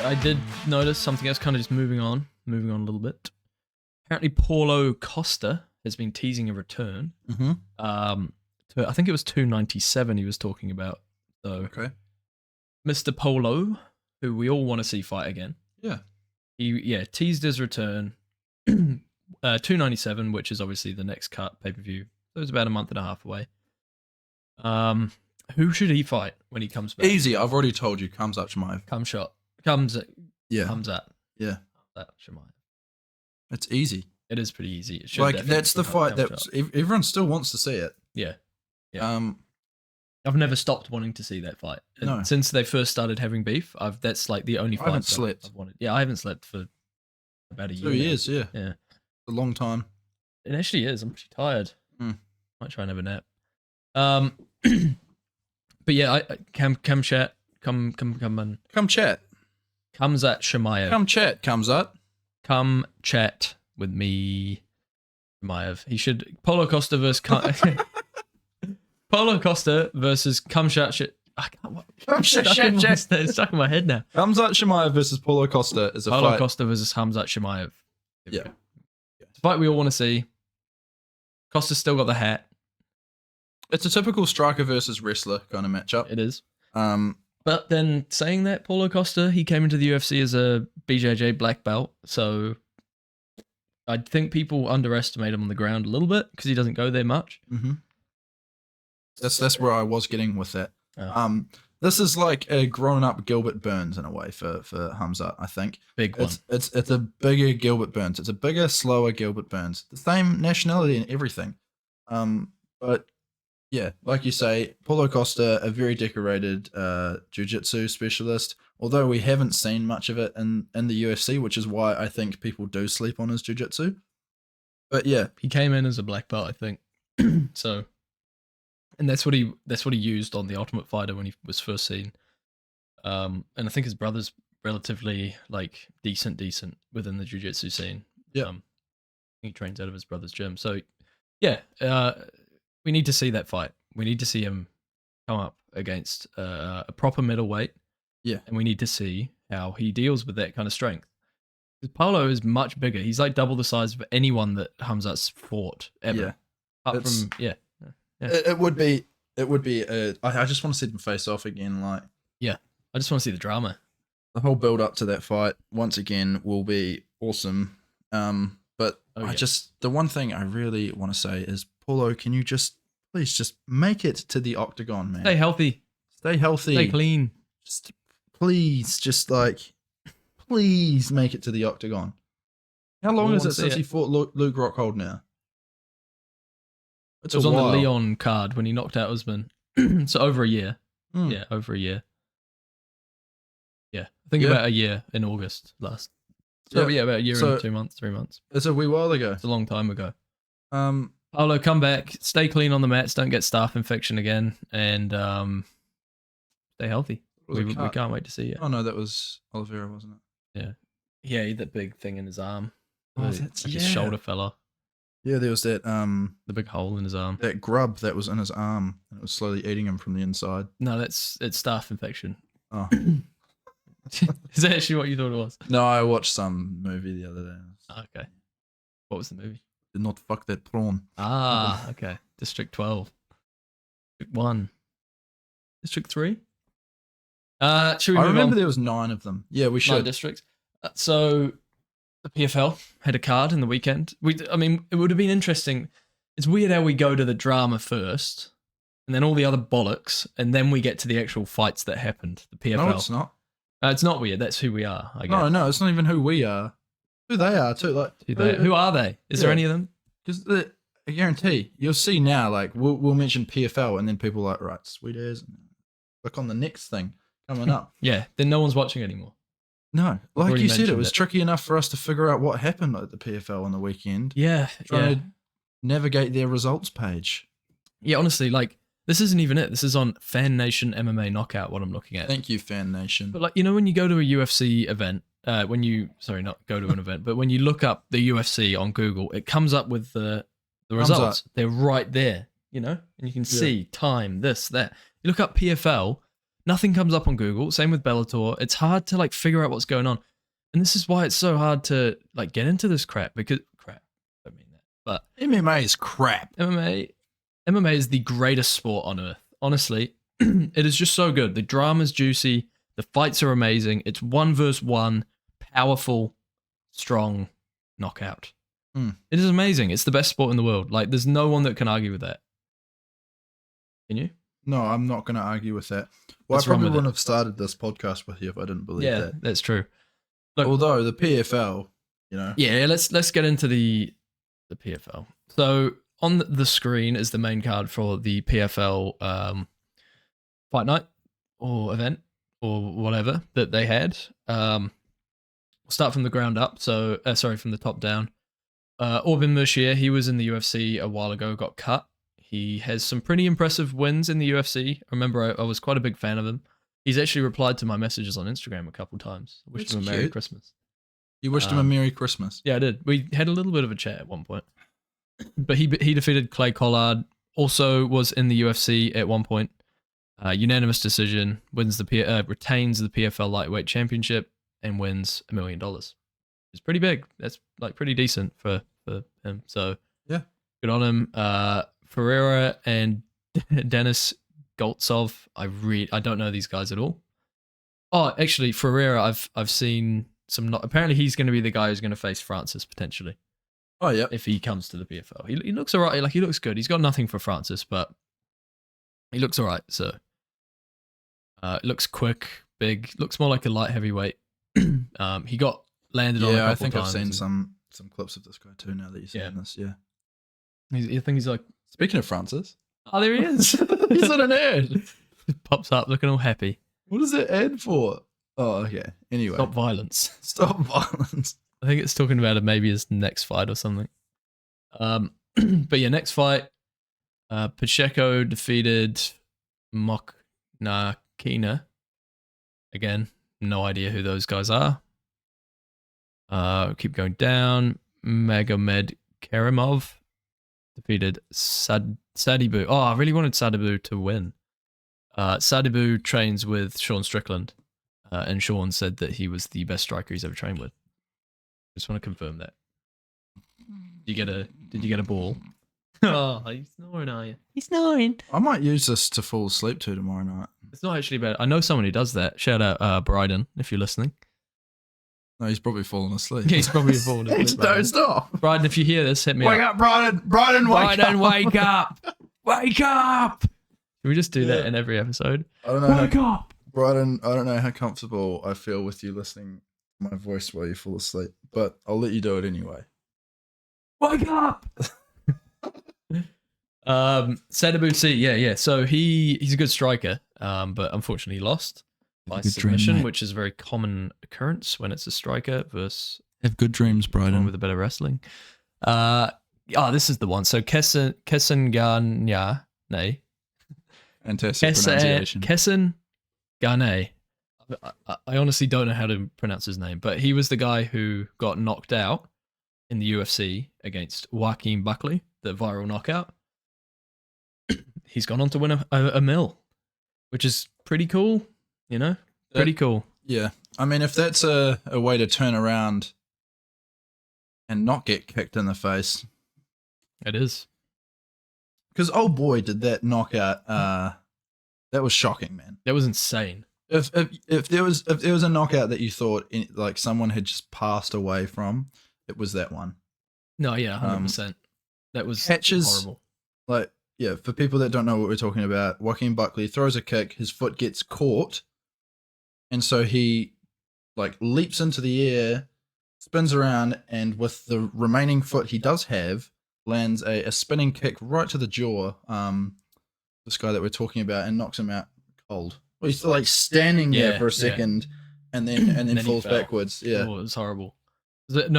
I did notice something else, kind of just moving on a little bit. Apparently, Paulo Costa has been teasing a return. I think it was 297 he was talking about. So, Okay. Mr. Paulo, who we all want to see fight again. Yeah. He teased his return. 297, which is obviously the next cut pay-per-view. So it's about a month and a half away. Who should he fight when he comes back? Easy. I've already told you. Khamzat Chimaev. Khamzat. Yeah. That Chimaev. It's easy. It is pretty easy. It Like that's the fight that everyone still wants to see it. Yeah. Yeah. I've never stopped wanting to see that fight. No. Since they first started having beef, that's like the only fight I haven't slept. I've wanted. Yeah, I haven't slept for about a year. 2 years, yeah. Yeah. A long time. It actually is. I'm pretty tired. Might try and have a nap. But yeah, come chat. Come on. Come chat. Khamzat Chimaev. Come chat, Khamzat. Come chat with me, Chimaev. He should Paulo Costa versus Paulo Costa versus Khamzat. I can't. It's stuck in my head now. Khamzat Chimaev versus Paulo Costa is a fight. Paulo Costa versus Khamzat Chimaev. Yeah. It's a fight we all want to see. Costa's still got the hat. It's a typical striker versus wrestler kind of matchup. It is. But then saying that, Paulo Costa, he came into the UFC as a BJJ black belt, so I think people underestimate him on the ground a little bit because he doesn't go there much. That's where I was getting with that. Oh. This is like a grown-up Gilbert Burns in a way for Khamzat, I think. Big one. It's a bigger Gilbert Burns. It's a bigger, slower Gilbert Burns. The same nationality and everything. But yeah, like you say, Paulo Costa, a very decorated jiu-jitsu specialist, although we haven't seen much of it in the UFC, which is why I think people do sleep on his jiu-jitsu. But yeah. He came in as a black belt, I think. So, and that's what he used on The Ultimate Fighter when he was first seen. And I think his brother's relatively like decent within the jiu-jitsu scene. Yeah. He trains out of his brother's gym. So yeah, we need to see that fight. We need to see him come up against a proper middleweight. Yeah. And we need to see how he deals with that kind of strength. Because Paulo is much bigger. He's like double the size of anyone that Khamzat's fought ever. Yeah. Apart from, yeah. It would be. I just want to see them face off again. Like, yeah, I just want to see the drama. The whole build up to that fight once again will be awesome. But the one thing I really want to say is, Paulo, can you please just make it to the octagon, man? Stay healthy. Stay clean. Please make it to the octagon. How long is it since he fought Luke Rockhold now? It was on the Leon card when he knocked out Usman. So over a year. Yeah, over a year. Yeah, I think about a year in August last. So yeah, about a year and 2 months, 3 months. It's a wee while ago. It's a long time ago. Paulo, come back, stay clean on the mats, don't get staph infection again, and stay healthy. We can't wait to see you. Oh no, that was Oliveira, wasn't it? Yeah. Yeah, he had that big thing in his arm. Oh, that's his shoulder fell off. Yeah, there was that the big hole in his arm. That grub that was in his arm, and it was slowly eating him from the inside. No, it's staph infection. Oh. Is that actually what you thought it was? No, I watched some movie the other day. Okay. What was the movie? Did not fuck that prawn. Ah, okay. District 12. District 1. District 3? I remember there was 9 of them. Yeah, we should. 9 districts. So the PFL had a card in the weekend. It would have been interesting. It's weird how we go to the drama first, and then all the other bollocks, and then we get to the actual fights that happened. The PFL. No, it's not. It's not weird. That's who we are, I guess. No, it's not even who we are. Who they are too. Like who are they? Is there any of them? Because I guarantee you'll see now. Like we'll mention PFL, and then people are like, right, sweet as. Click on the next thing coming up. Yeah, then no one's watching anymore. No, like you said, it was tricky enough for us to figure out what happened at the PFL on the weekend. Yeah, trying to navigate their results page. Yeah, honestly, like this isn't even it. This is on Fan Nation MMA Knockout. What I'm looking at. Thank you, Fan Nation. But like when you go to a UFC event, not go to an event, but when you look up the UFC on Google, it comes up with the results. They're right there, and you can see time, this, that. You look up PFL. Nothing comes up on Google. Same with Bellator. It's hard to like figure out what's going on, and this is why it's so hard to like get into this crap. Because crap, I don't mean that, but MMA is crap. MMA is the greatest sport on earth. Honestly, it is just so good. The drama's juicy. The fights are amazing. It's 1v1, powerful, strong knockout. It is amazing. It's the best sport in the world. Like, there's no one that can argue with that. Can you? No, I'm not going to argue with that. Well, What's I probably wrong with wouldn't have started this podcast with you if I didn't believe Yeah, that. that's true. Look, Although the PFL, you know. Yeah, let's get into the PFL. So on the screen is the main card for the PFL fight night or event or whatever that they had. We'll start from the ground up. So from the top down. Orbin Mercier, he was in the UFC a while ago, got cut. He has some pretty impressive wins in the UFC. I remember I was quite a big fan of him. He's actually replied to my messages on Instagram a couple times. I wished him a Merry Christmas. You wished him a Merry Christmas? Yeah, I did. We had a little bit of a chat at one point. But he defeated Clay Collard. Also was in the UFC at one point. Unanimous decision. Retains the PFL lightweight championship and wins $1 million. It's pretty big. That's like pretty decent for him. So yeah, good on him. Ferreira and Denis Goltsov. I don't know these guys at all. Oh, actually, Ferreira. I've seen some. Apparently, he's going to be the guy who's going to face Francis potentially. Oh yeah, if he comes to the PFL, he looks alright. Like, he looks good. He's got nothing for Francis, but he looks alright. So it looks quick, big. Looks more like a light heavyweight. He got landed on a couple I think times. I've seen some clips of this guy too. Now that you're saying this, yeah. I think he's like. Speaking of Francis, oh, there he is. He's in an ad. Pops up looking all happy. What is that ad for? Oh, okay. Anyway, Stop violence. Stop violence. I think it's talking about maybe his next fight or something. But yeah, next fight. Pacheco defeated Moknakina. Again, no idea who those guys are. Keep going down. Magomed Karimov defeated Sadibu. Oh, I really wanted Sadibu to win. Sadibu trains with Sean Strickland, and Sean said that he was the best striker he's ever trained with. Just want to confirm that. Did you get a ball? Oh, are you snoring, are you? He's snoring. I might use this to fall asleep to tomorrow night. It's not actually bad. I know someone who does that. Shout out Bryden, if you're listening. No, he's probably fallen asleep. Yeah, he's probably fallen asleep. Don't stop. Bryden, if you hear this, hit me wake up. Bryden, wake up. Wake up. Wake up. Can we just do that in every episode? I don't know. Wake up. Bryden, I don't know how comfortable I feel with you listening to my voice while you fall asleep, but I'll let you do it anyway. Wake up. Sadibu C, yeah. So he's a good striker, but unfortunately he lost by submission, which is a very common occurrence when it's a striker versus have good dreams, Bryden, with a bit of wrestling. This is the one. So Kesenganya, fantastic pronunciation. Kesengane. I honestly don't know how to pronounce his name, but he was the guy who got knocked out in the UFC against Joaquin Buckley, the viral knockout. He's gone on to win a mil, which is pretty cool, you know? Pretty cool. Yeah. I mean, if that's a way to turn around and not get kicked in the face. It is. Because, oh boy, did that knockout, that was shocking, man. That was insane. If there was a knockout that you thought like someone had just passed away from, it was that one. No, yeah, 100%. That was horrible. Like, yeah, for people that don't know what we're talking about, Joaquin Buckley throws a kick, his foot gets caught, and so he like leaps into the air, spins around, and with the remaining foot he does have, lands a spinning kick right to the jaw. This guy that we're talking about, and knocks him out cold. Well, he's still like standing there for a second, and then falls backwards. Yeah, it was horrible. It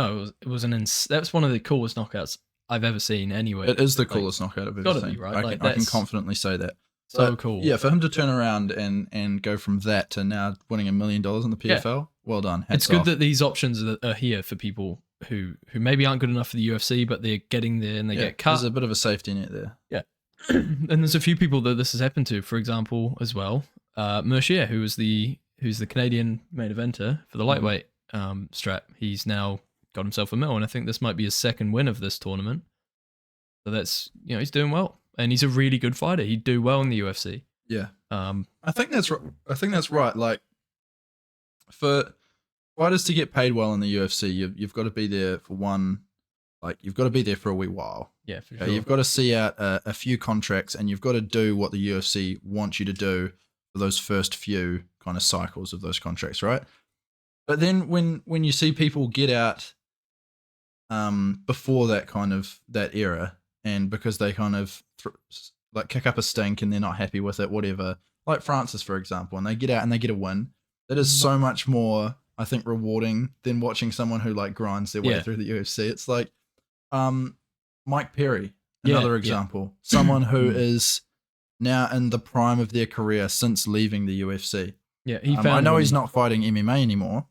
was that's one of the coolest knockouts I've ever seen. Anyway, it is the coolest knockout I've ever seen. Be, right? I can confidently say that. So cool. Yeah, for him to turn around and go from that to now winning $1 million in the PFL, well done. It's good that these options are here for people who maybe aren't good enough for the UFC, but they're getting there and they get cut. There's a bit of a safety net there. Yeah. And there's a few people that this has happened to, for example, as well. Mercier, who's the Canadian main eventer for the lightweight strap. He's now got himself a medal, and I think this might be his second win of this tournament. So that's, he's doing well, and he's a really good fighter. He'd do well in the UFC. Yeah. I think that's right. Like, for fighters to get paid well in the UFC, you've got to be there for one. Like, you've got to be there for a wee while. Yeah, for sure. You've got to see out a few contracts, and you've got to do what the UFC wants you to do for those first few kind of cycles of those contracts, right? But then when you see people get out before that era, and because they kind of like kick up a stink and they're not happy with it, whatever, like Francis, for example, and they get out and they get a win, that is so much more, I think, rewarding than watching someone who like grinds their way through the UFC. It's like Mike Perry, another example, someone who is now in the prime of their career since leaving the UFC. Yeah, I know he's not fighting MMA anymore,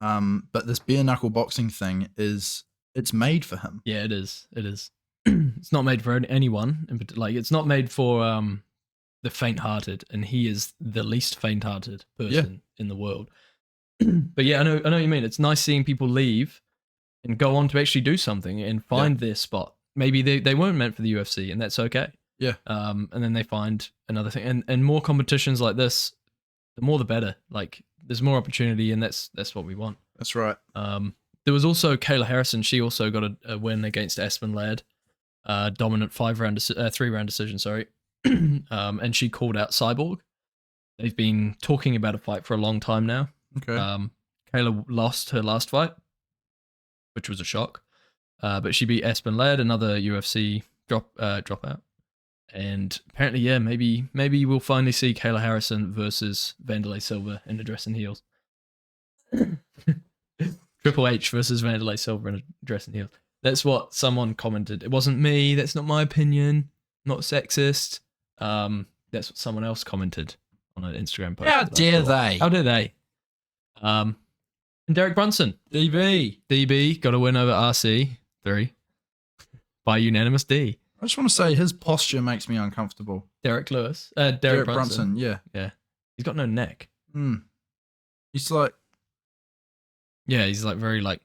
but this bare knuckle boxing thing it's made for him. Yeah, it is. It is. It's not made for anyone, like it's not made for the faint-hearted, and he is the least faint-hearted person in the world. But yeah, I know what you mean. It's nice seeing people leave and go on to actually do something and find their spot. Maybe they weren't meant for the UFC, and that's okay. Yeah. And then they find another thing, and more competitions like this, the more the better. Like, there's more opportunity, and that's what we want. That's right. There was also Kayla Harrison. She also got a win against Aspen Ladd, dominant 3-round decision. Sorry, and she called out Cyborg. They've been talking about a fight for a long time now. Okay. Kayla lost her last fight, which was a shock. But she beat Aspen Ladd, another UFC dropout. And apparently, maybe we'll finally see Kayla Harrison versus Wanderlei Silva in a dress and heels. Triple H versus Wanderlei Silva in a dress and heels. That's what someone commented. It wasn't me. That's not my opinion. Not sexist. That's what someone else commented on an Instagram post. How dare they? How dare they? And Derek Brunson, DB got a win over RC3 by unanimous D. I just want to say his posture makes me uncomfortable. Derek Brunson. Yeah. He's got no neck. He's like, he's like very like,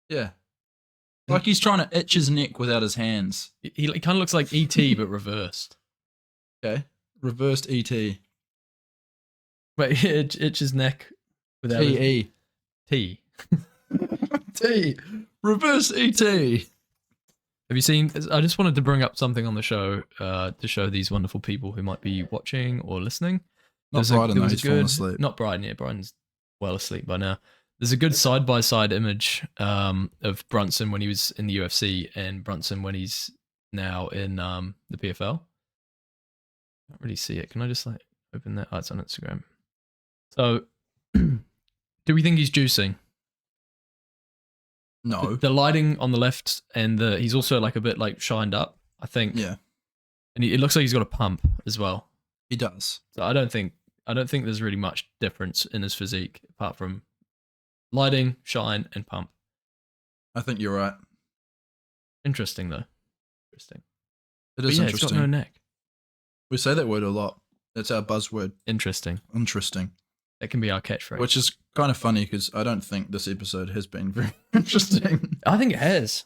like he's trying to itch his neck without his hands. He kind of looks like ET but reversed. Okay, reversed ET. Wait, itch his neck without T. T. Reverse ET. Have you seen? I just wanted to bring up something on the show to show these wonderful people who might be watching or listening. Not Bryden, though. He's fallen asleep. Not Bryden. Yeah, Bryden's well asleep by now. There's a good side-by-side image of Brunson when he was in the UFC and Brunson when he's now in the PFL. Can't really see it. Can I just like open that? Oh, it's on Instagram. So, do we think he's juicing? No. The lighting on the left, and he's also like a bit like shined up, I think. Yeah. And it looks like he's got a pump as well. He does. So I don't think there's really much difference in his physique apart from lighting, shine, and pump. I think you're right. Interesting though. Interesting. It is interesting. He's got no neck. We say that word a lot. That's our buzzword. Interesting. That can be our catchphrase. Which is kind of funny because I don't think this episode has been very interesting. I think it has.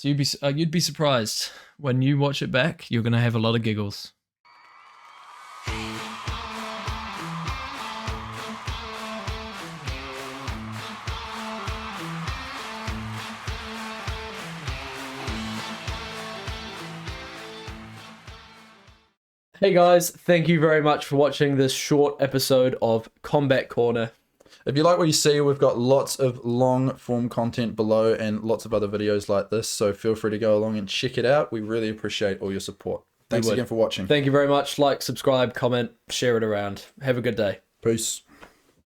You'd be surprised when you watch it back. You're gonna have a lot of giggles. Hey guys, thank you very much for watching this short episode of Combat Corner. If you like what you see, we've got lots of long form content below and lots of other videos like this, so feel free to go along and check it out. We really appreciate all your support. Thanks again for watching. Thank you very much. Like, subscribe, comment, share it around. Have a good day. Peace.